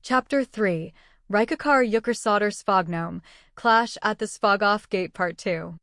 Chapter 3 Rikakar Yukarsodar Svagnome Clash at the Svagov Gate Part 2.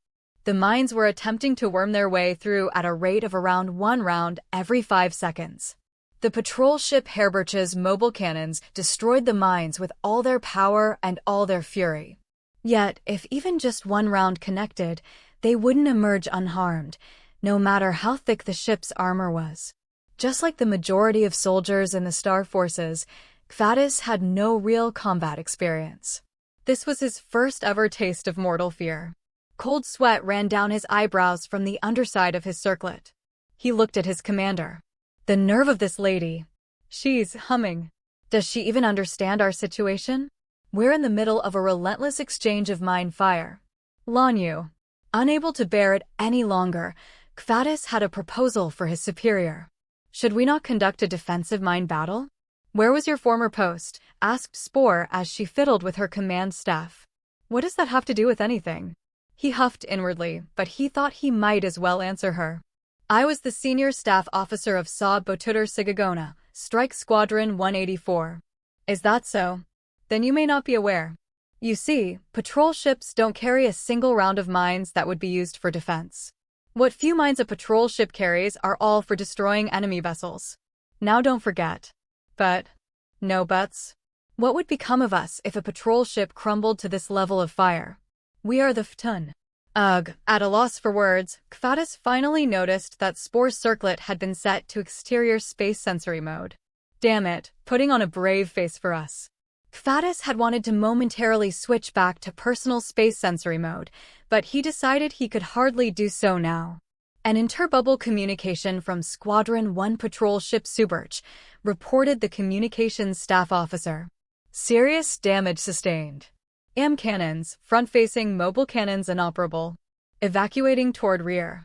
The mines were attempting to worm their way through at a rate of around 1 round every 5 seconds. The patrol ship Herbert's mobile cannons destroyed the mines with all their power and all their fury. Yet, if even just 1 round connected, they wouldn't emerge unharmed, no matter how thick the ship's armor was. Just like the majority of soldiers in the Star Forces, Kvatis had no real combat experience. This was his first ever taste of mortal fear. Cold sweat ran down his eyebrows from the underside of his circlet. He looked at his commander. The nerve of this lady. She's humming. Does she even understand our situation? We're in the middle of a relentless exchange of mine fire. Lanyu. Unable to bear it any longer, Kvatis had a proposal for his superior. Should we not conduct a defensive mine battle? Where was your former post? Asked Spore as she fiddled with her command staff. What does that have to do with anything? He huffed inwardly, but he thought he might as well answer her. I was the senior staff officer of Saab Botudur Sigagona, Strike Squadron 184. Is that so? Then you may not be aware. You see, patrol ships don't carry a single round of mines that would be used for defense. What few mines a patrol ship carries are all for destroying enemy vessels. Now don't forget. But, no buts. What would become of us if a patrol ship crumbled to this level of fire? We are the Ftun. Ugh, at a loss for words, Kvatis finally noticed that Spore's circlet had been set to exterior space sensory mode. Damn it, putting on a brave face for us. Kvatis had wanted to momentarily switch back to personal space sensory mode, but he decided he could hardly do so now. An interbubble communication from Squadron 1 patrol ship Suberch reported the communications staff officer. Serious damage sustained. AM cannons, front-facing mobile cannons inoperable. Evacuating toward rear.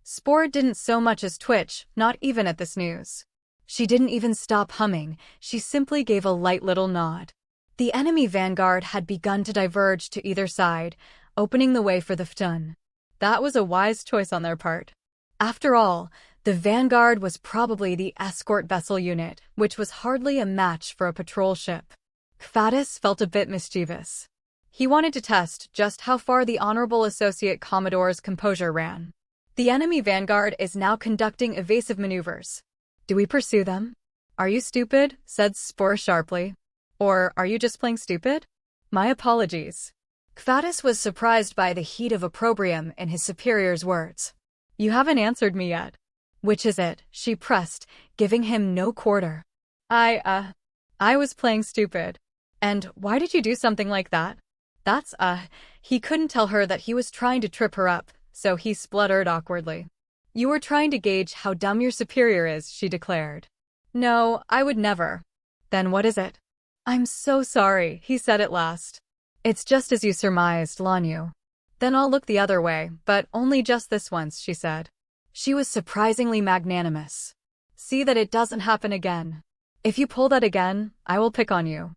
Spore didn't so much as twitch, not even at this news. She didn't even stop humming, she simply gave a light little nod. The enemy vanguard had begun to diverge to either side, opening the way for the Ftun. That was a wise choice on their part. After all, the vanguard was probably the escort vessel unit, which was hardly a match for a patrol ship. Kvatis felt a bit mischievous. He wanted to test just how far the Honorable Associate Commodore's composure ran. The enemy vanguard is now conducting evasive maneuvers. Do we pursue them? Are you stupid? Said Spore sharply. Or are you just playing stupid? My apologies. Kvatis was surprised by the heat of opprobrium in his superior's words. You haven't answered me yet. Which is it? She pressed, giving him no quarter. I was playing stupid. And why did you do something like that? That's, he couldn't tell her that he was trying to trip her up, so he spluttered awkwardly. You were trying to gauge how dumb your superior is, she declared. No, I would never. Then what is it? I'm so sorry, he said at last. It's just as you surmised, Lanyu. Then I'll look the other way, but only just this once, she said. She was surprisingly magnanimous. See that it doesn't happen again. If you pull that again, I will pick on you.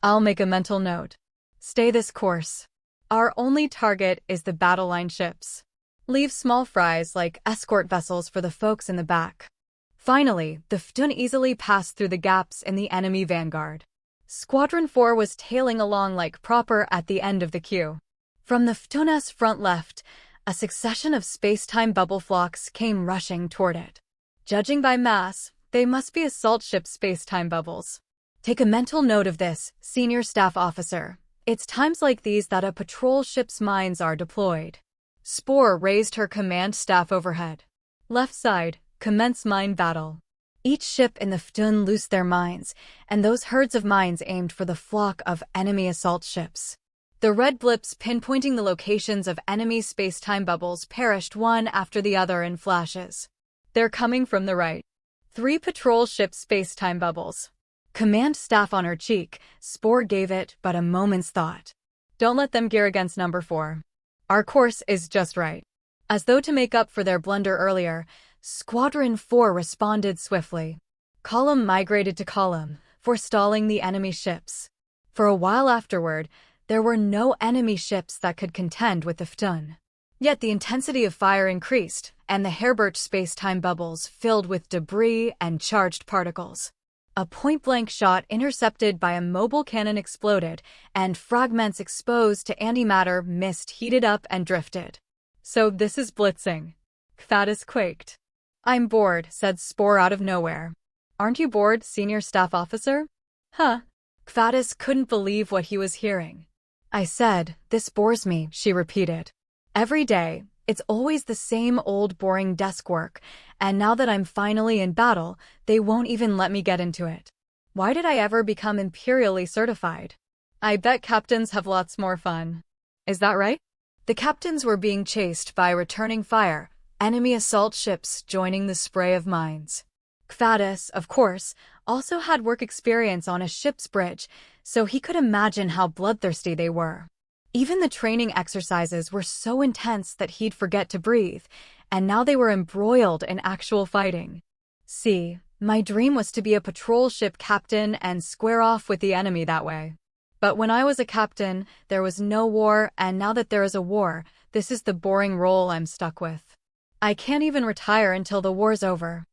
I'll make a mental note. Stay this course. Our only target is the battle line ships. Leave small fries like escort vessels for the folks in the back. Finally, the Ftun easily passed through the gaps in the enemy vanguard. Squadron 4 was tailing along like proper at the end of the queue. From the Ftun's front left, a succession of space-time bubble flocks came rushing toward it. Judging by mass, they must be assault ship space-time bubbles. Take a mental note of this, senior staff officer. It's times like these that a patrol ship's mines are deployed. Spore raised her command staff overhead. Left side, commence mine battle. Each ship in the Ftun loosed their mines, and those herds of mines aimed for the flock of enemy assault ships. The red blips pinpointing the locations of enemy space-time bubbles perished one after the other in flashes. They're coming from the right. 3 patrol ship space-time bubbles. Command staff on her cheek, Spore gave it but a moment's thought. Don't let them gear against number 4. Our course is just right. As though to make up for their blunder earlier, Squadron 4 responded swiftly. Column migrated to column, forestalling the enemy ships. For a while afterward, there were no enemy ships that could contend with the Ftun. Yet the intensity of fire increased, and the Herbert space-time bubbles filled with debris and charged particles. A point-blank shot intercepted by a mobile cannon exploded, and fragments exposed to antimatter mist heated up and drifted. So this is blitzing. Kvatis quaked. I'm bored, said Spore out of nowhere. Aren't you bored, senior staff officer? Huh. Kvatis couldn't believe what he was hearing. I said, this bores me, she repeated. Every day, it's always the same old boring desk work, and now that I'm finally in battle, they won't even let me get into it. Why did I ever become imperially certified? I bet captains have lots more fun. Is that right? The captains were being chased by returning fire, enemy assault ships joining the spray of mines. Kvatis, of course, also had work experience on a ship's bridge, so he could imagine how bloodthirsty they were. Even the training exercises were so intense that he'd forget to breathe, and now they were embroiled in actual fighting. See, my dream was to be a patrol ship captain and square off with the enemy that way. But when I was a captain, there was no war, and now that there is a war, this is the boring role I'm stuck with. I can't even retire until the war's over.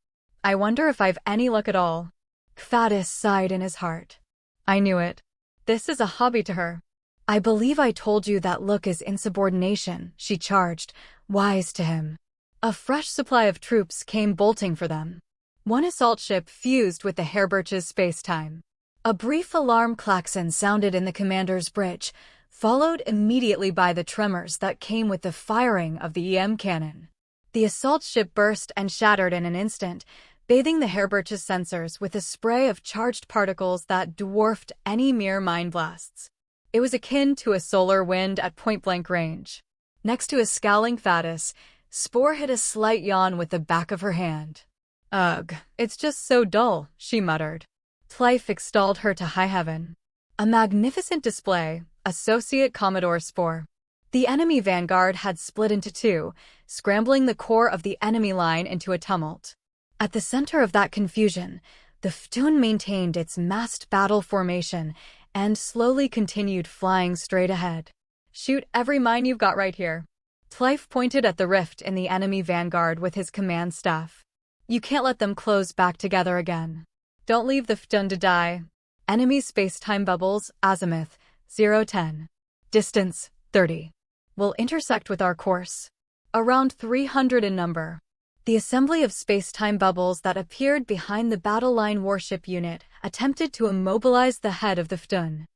I wonder if I've any luck at all. Kvatis sighed in his heart. I knew it. This is a hobby to her. I believe I told you that look is insubordination, she charged, wise to him. A fresh supply of troops came bolting for them. One assault ship fused with the Hairbirch's space-time. A brief alarm klaxon sounded in the commander's bridge, followed immediately by the tremors that came with the firing of the EM cannon. The assault ship burst and shattered in an instant, bathing the Hairbirch's sensors with a spray of charged particles that dwarfed any mere mine blasts. It was akin to a solar wind at point-blank range. Next to a scowling Kvatis, Spore hit a slight yawn with the back of her hand. Ugh, it's just so dull, she muttered. Tlife extolled her to high heaven. A magnificent display, Associate Commodore Spore. The enemy vanguard had split into two, scrambling the core of the enemy line into a tumult. At the center of that confusion, the Ftun maintained its massed battle formation and slowly continued flying straight ahead. Shoot every mine you've got right here. Tlife pointed at the rift in the enemy vanguard with his command staff. You can't let them close back together again. Don't leave the Ftun to die. Enemy space-time bubbles, azimuth, 010. Distance, 30. Will intersect with our course. Around 300 in number. The assembly of space-time bubbles that appeared behind the battle line warship unit attempted to immobilize the head of the Ftun.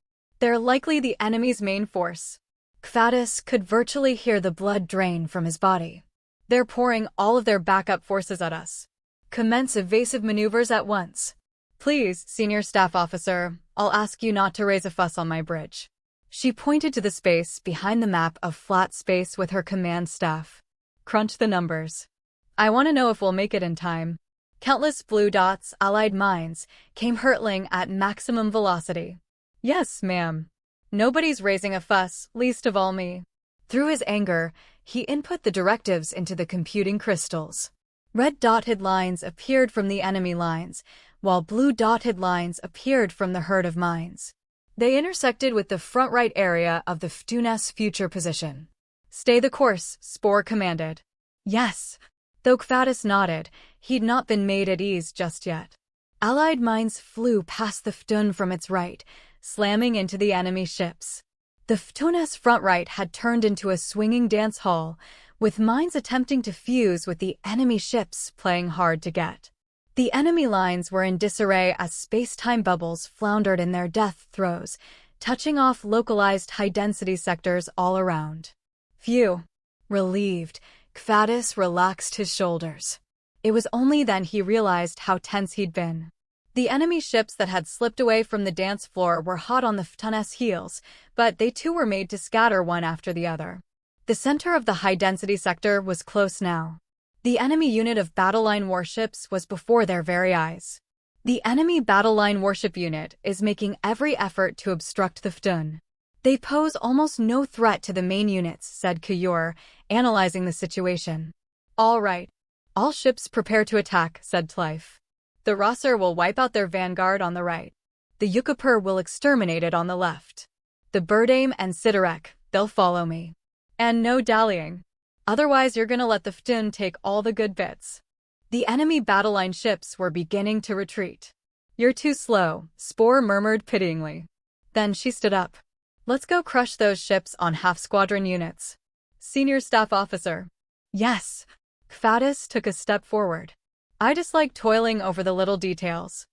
They're likely the enemy's main force. Kvatis could virtually hear the blood drain from his body. They're pouring all of their backup forces at us. Commence evasive maneuvers at once. Please, senior staff officer, I'll ask you not to raise a fuss on my bridge. She pointed to the space behind the map of flat space with her command staff. Crunch the numbers. I want to know if we'll make it in time. Countless blue dots, allied mines, came hurtling at maximum velocity. Yes, ma'am. Nobody's raising a fuss, least of all me. Through his anger, he input the directives into the computing crystals. Red dotted lines appeared from the enemy lines, while blue dotted lines appeared from the herd of mines. They intersected with the front right area of the Ftun's future position. Stay the course, Spore commanded. Yes. Though Kvatis nodded, he'd not been made at ease just yet. Allied mines flew past the Ftun from its right, slamming into the enemy ships. The Ftun's front right had turned into a swinging dance hall, with mines attempting to fuse with the enemy ships playing hard to get. The enemy lines were in disarray as space-time bubbles floundered in their death throes, touching off localized high-density sectors all around. Phew. Relieved, Kvatis relaxed his shoulders. It was only then he realized how tense he'd been. The enemy ships that had slipped away from the dance floor were hot on the Ftun's heels, but they too were made to scatter one after the other. The center of the high-density sector was close now. The enemy unit of battle line warships was before their very eyes. The enemy battle line warship unit is making every effort to obstruct the Ftun. They pose almost no threat to the main units, said Kuyur, analyzing the situation. All right. All ships prepare to attack, said Tlife. The Rosser will wipe out their vanguard on the right. The Yukapur will exterminate it on the left. The Birdame and Siderek, they'll follow me. And no dallying. Otherwise you're gonna let the Ftun take all the good bits. The enemy battle line ships were beginning to retreat. You're too slow, Spore murmured pityingly. Then she stood up. Let's go crush those ships on half-squadron units. Senior Staff Officer. Yes. Kvatis took a step forward. I dislike toiling over the little details.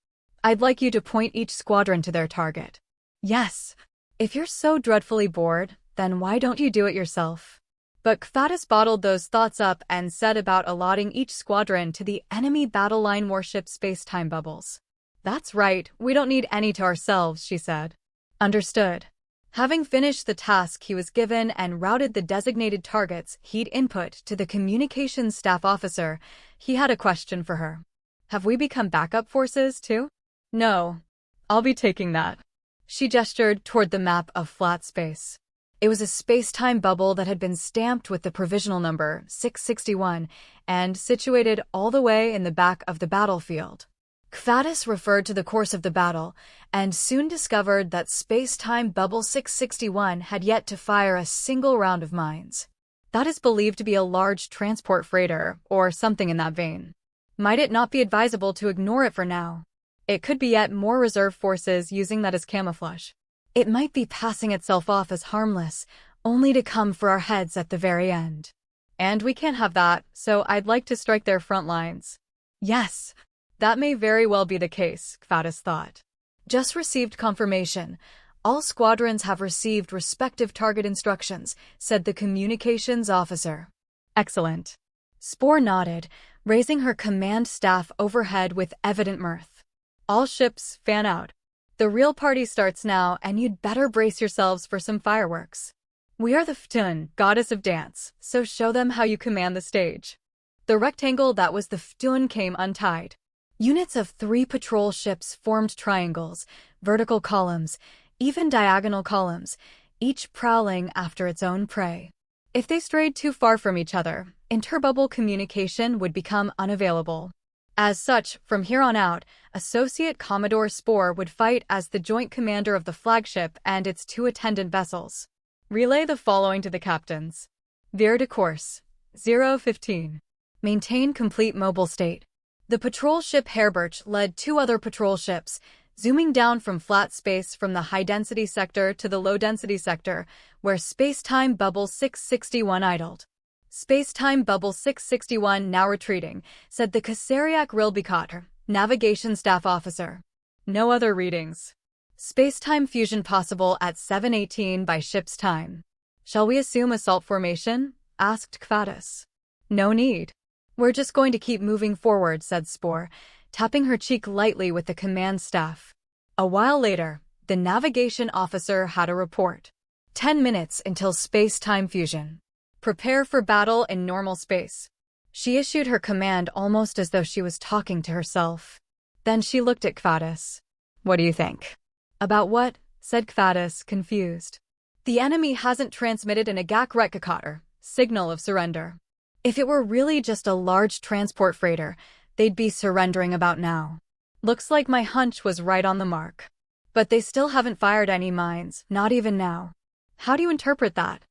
I'd like you to point each squadron to their target. Yes. If you're so dreadfully bored, then why don't you do it yourself? But Kvatis bottled those thoughts up and set about allotting each squadron to the enemy battle line warship space-time bubbles. That's right, we don't need any to ourselves, she said. Understood. Having finished the task he was given and routed the designated targets he'd input to the communications staff officer, he had a question for her. Have we become backup forces, too? No. I'll be taking that. She gestured toward the map of flat space. It was a space-time bubble that had been stamped with the provisional number 661 and situated all the way in the back of the battlefield. Kvatis referred to the course of the battle and soon discovered that space-time bubble 661 had yet to fire a single round of mines. That is believed to be a large transport freighter or something in that vein. Might it not be advisable to ignore it for now? It could be yet more reserve forces using that as camouflage. It might be passing itself off as harmless, only to come for our heads at the very end. And we can't have that, so I'd like to strike their front lines. Yes. That may very well be the case, Kvatis thought. Just received confirmation. All squadrons have received respective target instructions, said the communications officer. Excellent. Spore nodded, raising her command staff overhead with evident mirth. All ships, fan out. The real party starts now, and you'd better brace yourselves for some fireworks. We are the Ftun, goddess of dance, so show them how you command the stage. The rectangle that was the Ftun came untied. Units of 3 patrol ships formed triangles, vertical columns, even diagonal columns, each prowling after its own prey. If they strayed too far from each other, interbubble communication would become unavailable. As such, from here on out, Associate Commodore Spore would fight as the joint commander of the flagship and its 2 attendant vessels. Relay the following to the captains. Veer to course. 015. Maintain complete mobile state. The patrol ship Hairbirch led 2 other patrol ships, zooming down from flat space from the high-density sector to the low-density sector, where space-time bubble 661 idled. Space-time bubble 661 now retreating, said the Kaseriak Rilbikot, navigation staff officer. No other readings. Space-time fusion possible at 7:18 by ship's time. Shall we assume assault formation? Asked Kvatis. No need. We're just going to keep moving forward, said Spore, tapping her cheek lightly with the command staff. A while later, the navigation officer had a report. 10 minutes until space-time fusion. Prepare for battle in normal space. She issued her command almost as though she was talking to herself. Then she looked at Kvatis. What do you think? About what? Said Kvatis, confused. The enemy hasn't transmitted an Agak Rekakater, signal of surrender. If it were really just a large transport freighter, they'd be surrendering about now. Looks like my hunch was right on the mark. But they still haven't fired any mines, not even now. How do you interpret that?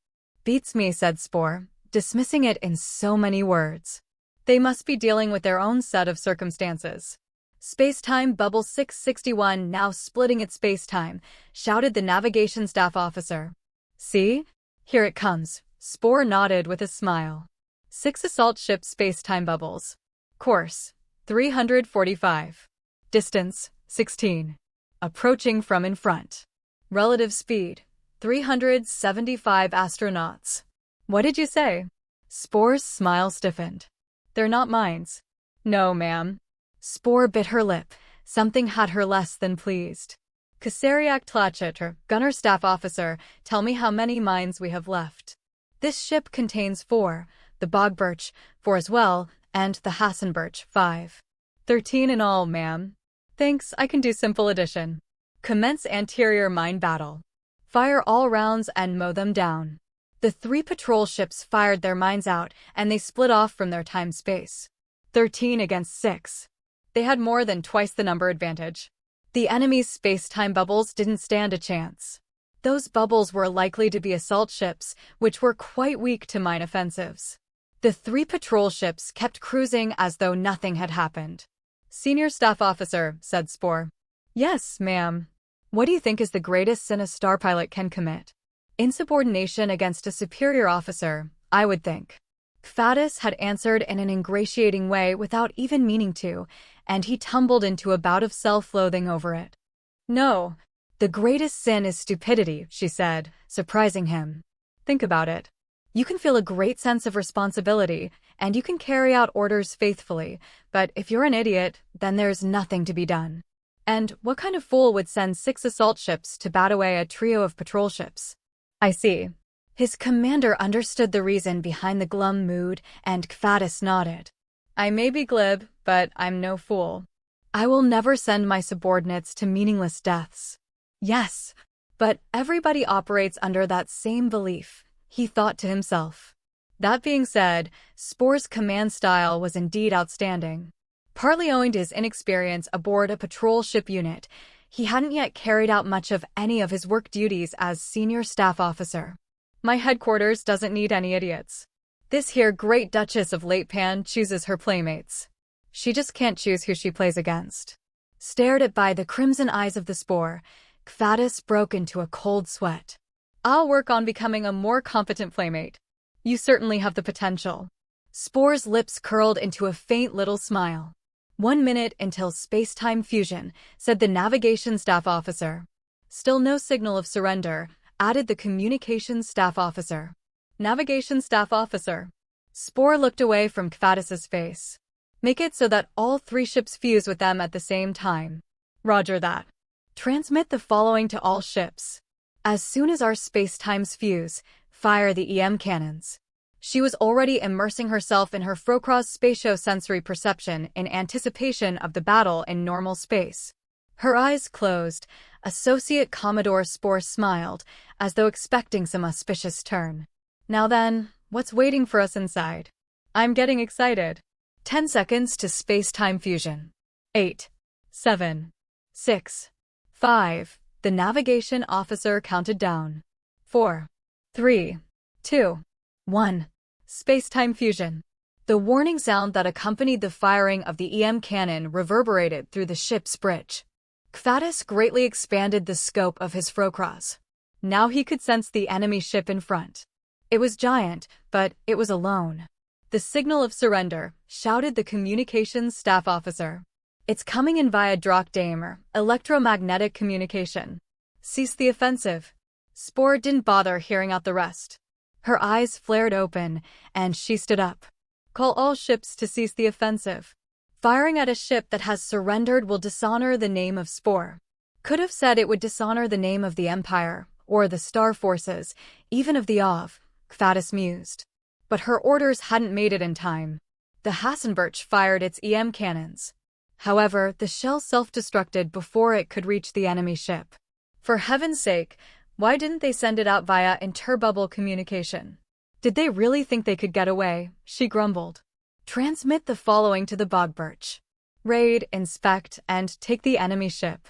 Beats me, said Spore, dismissing it in so many words. They must be dealing with their own set of circumstances. Space-time bubble 661 now splitting its space-time, shouted the navigation staff officer. See? Here it comes. Spore nodded with a smile. 6 assault ship space-time bubbles. Course, 345. Distance, 16. Approaching from in front. Relative speed, 375 astronauts. What did you say? Spore's smile stiffened. They're not mines. No, ma'am. Spore bit her lip. Something had her less than pleased. Kaseriak Tlachiter, gunner staff officer, tell me how many mines we have left. This ship contains 4. The Bogbirch, 4 as well, and the Hassenbirch, 5. 13 in all, ma'am. Thanks, I can do simple addition. Commence anterior mine battle. Fire all rounds and mow them down. The 3 patrol ships fired their mines out, and they split off from their time-space. 13 against 6. They had more than twice the number advantage. The enemy's space-time bubbles didn't stand a chance. Those bubbles were likely to be assault ships, which were quite weak to mine offensives. The 3 patrol ships kept cruising as though nothing had happened. Senior Staff Officer, said Spore. Yes, ma'am. What do you think is the greatest sin a star pilot can commit? Insubordination against a superior officer, I would think. Kvatis had answered in an ingratiating way without even meaning to, and he tumbled into a bout of self-loathing over it. No, the greatest sin is stupidity, she said, surprising him. Think about it. You can feel a great sense of responsibility, and you can carry out orders faithfully, but if you're an idiot, then there's nothing to be done. And what kind of fool would send 6 assault ships to bat away a trio of patrol ships? I see. His commander understood the reason behind the glum mood, and Kvatis nodded. I may be glib, but I'm no fool. I will never send my subordinates to meaningless deaths. Yes, but everybody operates under that same belief, he thought to himself. That being said, Spore's command style was indeed outstanding. Partly owing to his inexperience aboard a patrol ship unit, he hadn't yet carried out much of any of his work duties as senior staff officer. My headquarters doesn't need any idiots. This here great Duchess of Latepan chooses her playmates. She just can't choose who she plays against. Stared at by the crimson eyes of the Spore, Kvatis broke into a cold sweat. I'll work on becoming a more competent playmate. You certainly have the potential. Spore's lips curled into a faint little smile. 1 minute until space-time fusion, said the navigation staff officer. Still no signal of surrender, added the communications staff officer. Navigation staff officer. Spore looked away from Kvatis's face. Make it so that all 3 ships fuse with them at the same time. Roger that. Transmit the following to all ships. As soon as our space-times fuse, fire the EM cannons. She was already immersing herself in her Frocross spatio-sensory perception in anticipation of the battle in normal space. Her eyes closed, Associate Commodore Spore smiled, as though expecting some auspicious turn. Now then, what's waiting for us inside? I'm getting excited. 10 seconds to space-time fusion. 8, 7, 6, 5. The navigation officer counted down. 4, 3, 2, 1. Space-time fusion. The warning sound that accompanied the firing of the EM cannon reverberated through the ship's bridge. Kvatis greatly expanded the scope of his Frocross. Now he could sense the enemy ship in front. It was giant, but it was alone. The signal of surrender, shouted the communications staff officer. It's coming in via Drachdamer, electromagnetic communication. Cease the offensive. Spore didn't bother hearing out the rest. Her eyes flared open, and she stood up. Call all ships to cease the offensive. Firing at a ship that has surrendered will dishonor the name of Spore. Could have said it would dishonor the name of the Empire, or the Star Forces, even of the OV, Kvatis mused. But her orders hadn't made it in time. The Hassenberch fired its EM cannons. However, the shell self-destructed before it could reach the enemy ship. For heaven's sake, why didn't they send it out via interbubble communication? Did they really think they could get away? She grumbled. Transmit the following to the Bogbirch. Raid, inspect, and take the enemy ship.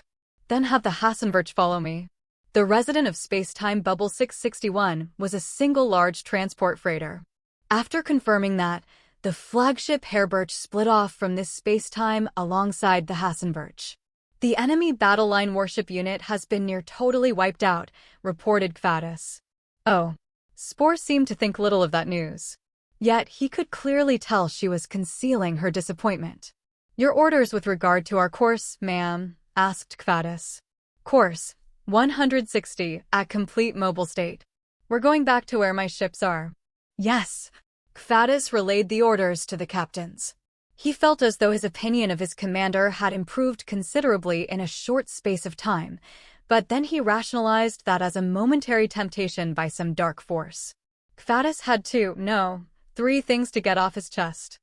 Then have the Hassenberch follow me. The resident of Spacetime Bubble 661 was a single large transport freighter. After confirming that, the flagship Herberch split off from this spacetime alongside the Hassenberch. The enemy battle line warship unit has been near totally wiped out, reported Kvatis. Oh. Spore seemed to think little of that news. Yet he could clearly tell she was concealing her disappointment. Your orders with regard to our course, ma'am? Asked Kvatis. Course 160 at complete mobile state. We're going back to where my ships are. Yes. Kvatis relayed the orders to the captains. He felt as though his opinion of his commander had improved considerably in a short space of time, but then he rationalized that as a momentary temptation by some dark force. Kvatis had 3 things to get off his chest.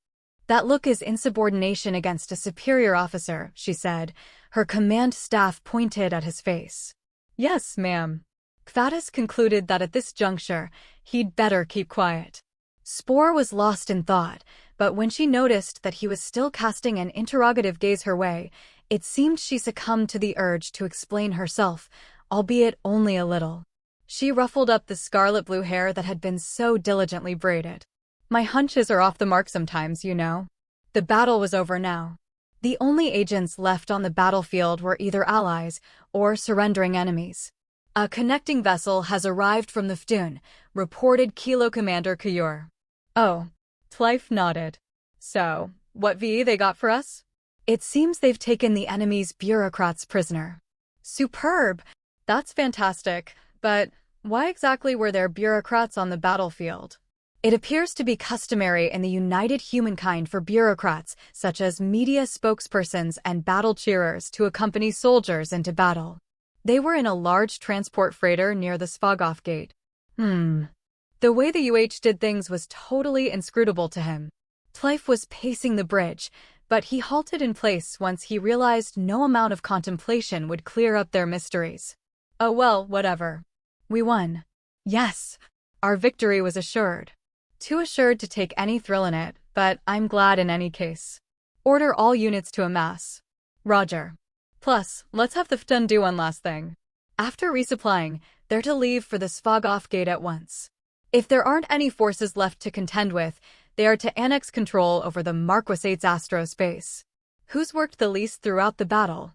That look is insubordination against a superior officer, she said. Her command staff pointed at his face. Yes, ma'am. Kvatis concluded that at this juncture, he'd better keep quiet. Spore was lost in thought, but when she noticed that he was still casting an interrogative gaze her way, it seemed she succumbed to the urge to explain herself, albeit only a little. She ruffled up the scarlet blue hair that had been so diligently braided. My hunches are off the mark sometimes, you know. The battle was over now. The only agents left on the battlefield were either allies or surrendering enemies. A connecting vessel has arrived from the Ftun, reported Kilo Commander Kuyur. Oh, Tlyfe nodded. So, what VE they got for us? It seems they've taken the enemy's bureaucrats prisoner. Superb! That's fantastic, but why exactly were there bureaucrats on the battlefield? It appears to be customary in the United Humankind for bureaucrats, such as media spokespersons and battle cheerers, to accompany soldiers into battle. They were in a large transport freighter near the Svogov Gate. The way the UH did things was totally inscrutable to him. Tlyfe was pacing the bridge, but he halted in place once he realized no amount of contemplation would clear up their mysteries. Oh well, whatever. We won. Yes, our victory was assured. Too assured to take any thrill in it, but I'm glad in any case. Order all units to amass. Roger. Plus, let's have the Ftun do one last thing. After resupplying, they're to leave for the Svogov Gate at once. If there aren't any forces left to contend with, they are to annex control over the Marquisate's astrospace. Who's worked the least throughout the battle?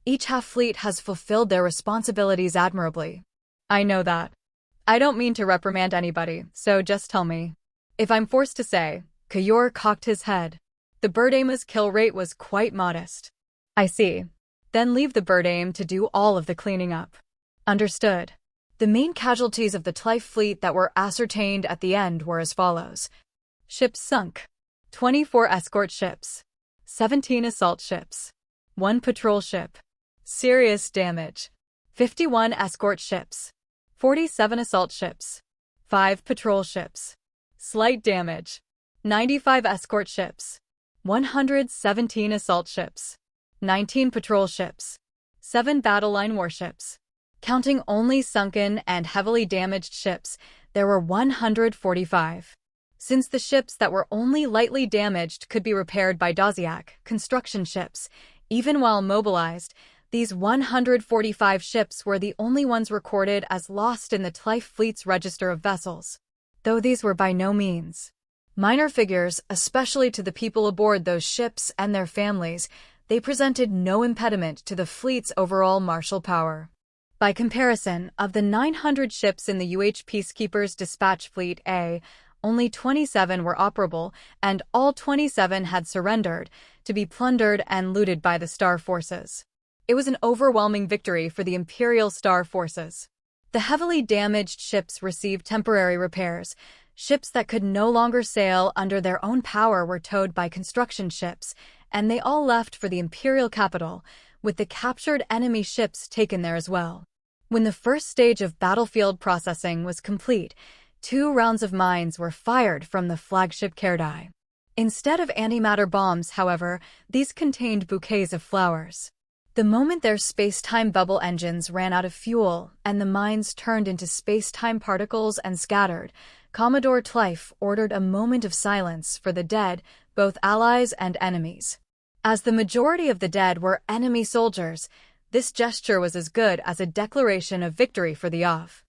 Each half-fleet has fulfilled their responsibilities admirably. I know that. I don't mean to reprimand anybody, so just tell me. If I'm forced to say, Kuyur cocked his head. The Birdaima's kill rate was quite modest. I see. Then leave the Birdaim to do all of the cleaning up. Understood. The main casualties of the Tlyfe fleet that were ascertained at the end were as follows. Ships sunk. 24 escort ships. 17 assault ships. 1 patrol ship. Serious damage. 51 escort ships. 47 assault ships. 5 patrol ships. Slight damage. 95 escort ships. 117 assault ships. 19 patrol ships. 7 battle line warships. Counting only sunken and heavily damaged ships, there were 145. Since the ships that were only lightly damaged could be repaired by Doziak, construction ships, even while mobilized, these 145 ships were the only ones recorded as lost in the Tlyfe fleet's register of vessels. Though these were by no means minor figures, especially to the people aboard those ships and their families, they presented no impediment to the fleet's overall martial power. By comparison, of the 900 ships in the UH Peacekeepers Dispatch Fleet A, only 27 were operable, and all 27 had surrendered, to be plundered and looted by the Star Forces. It was an overwhelming victory for the Imperial Star Forces. The heavily damaged ships received temporary repairs. Ships that could no longer sail under their own power were towed by construction ships, and they all left for the Imperial capital, with the captured enemy ships taken there as well. When the first stage of battlefield processing was complete, 2 rounds of mines were fired from the flagship Kerdai. Instead of antimatter bombs, however, these contained bouquets of flowers. The moment their space-time bubble engines ran out of fuel and the mines turned into space-time particles and scattered, Commodore Tlyfe ordered a moment of silence for the dead, both allies and enemies. As the majority of the dead were enemy soldiers, this gesture was as good as a declaration of victory for the OFF.